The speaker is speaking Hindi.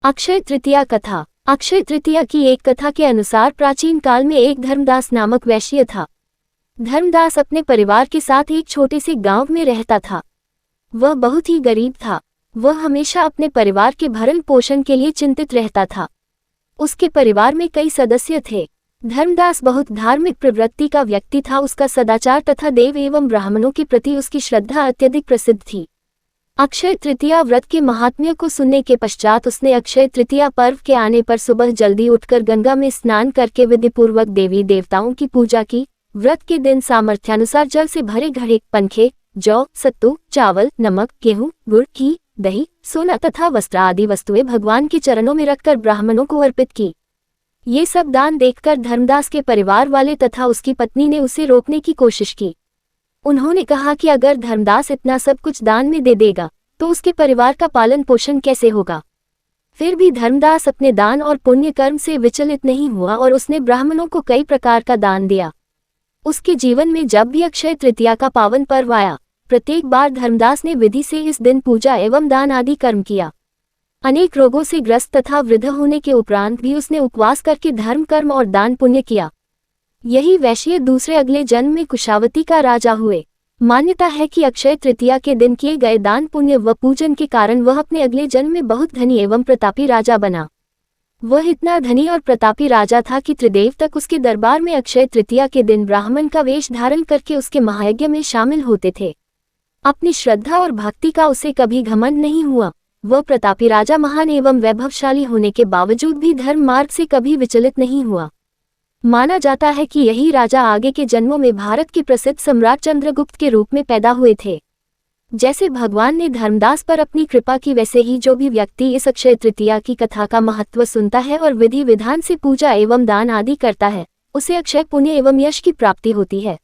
अक्षय तृतीया कथा। अक्षय तृतीया की एक कथा के अनुसार प्राचीन काल में एक धर्मदास नामक वैश्य था। धर्मदास अपने परिवार के साथ एक छोटे से गांव में रहता था। वह बहुत ही गरीब था। वह हमेशा अपने परिवार के भरण पोषण के लिए चिंतित रहता था। उसके परिवार में कई सदस्य थे। धर्मदास बहुत धार्मिक प्रवृत्ति का व्यक्ति था। उसका सदाचार तथा देव एवं ब्राह्मणों के प्रति उसकी श्रद्धा अत्यधिक प्रसिद्ध थी। अक्षय तृतीया व्रत के महात्म्य को सुनने के पश्चात उसने अक्षय तृतीया पर्व के आने पर सुबह जल्दी उठकर गंगा में स्नान करके विधिपूर्वक देवी देवताओं की पूजा की। व्रत के दिन सामर्थ्यानुसार जल से भरे घड़े, पंखे, जौ, सत्तू, चावल, नमक, गेहूं, गुड़, घी, दही, सोना तथा वस्त्र आदि वस्तुएं भगवान के चरणों में रखकर ब्राह्मणों को अर्पित की। ये सब दान देखकर धर्मदास के परिवार वाले तथा उसकी पत्नी ने उसे रोकने की कोशिश की। उन्होंने कहा कि अगर धर्मदास इतना सब कुछ दान में दे देगा तो उसके परिवार का पालन पोषण कैसे होगा। फिर भी धर्मदास अपने दान और पुण्य कर्म से विचलित नहीं हुआ और उसने ब्राह्मणों को कई प्रकार का दान दिया। उसके जीवन में जब भी अक्षय तृतीया का पावन पर्व आया, प्रत्येक बार धर्मदास ने विधि से इस दिन पूजा एवं दान आदि कर्म किया। अनेक रोगों से ग्रस्त तथा वृद्ध होने के उपरांत भी उसने उपवास करके धर्म कर्म और दान पुण्य किया। यही वैश्य दूसरे अगले जन्म में कुशावती का राजा हुए। मान्यता है कि अक्षय तृतीया के दिन किए गए दान पुण्य व पूजन के कारण वह अपने अगले जन्म में बहुत धनी एवं प्रतापी राजा बना। वह इतना धनी और प्रतापी राजा था कि त्रिदेव तक उसके दरबार में अक्षय तृतीया के दिन ब्राह्मण का वेश धारण करके उसके महायज्ञ में शामिल होते थे। अपनी श्रद्धा और भक्ति का उसे कभी घमंड नहीं हुआ। वह प्रतापी राजा महान एवं वैभवशाली होने के बावजूद भी धर्म मार्ग से कभी विचलित नहीं हुआ। माना जाता है कि यही राजा आगे के जन्मों में भारत के प्रसिद्ध सम्राट चंद्रगुप्त के रूप में पैदा हुए थे। जैसे भगवान ने धर्मदास पर अपनी कृपा की, वैसे ही जो भी व्यक्ति इस अक्षय तृतीया की कथा का महत्व सुनता है और विधि विधान से पूजा एवं दान आदि करता है, उसे अक्षय पुण्य एवं यश की प्राप्ति होती है।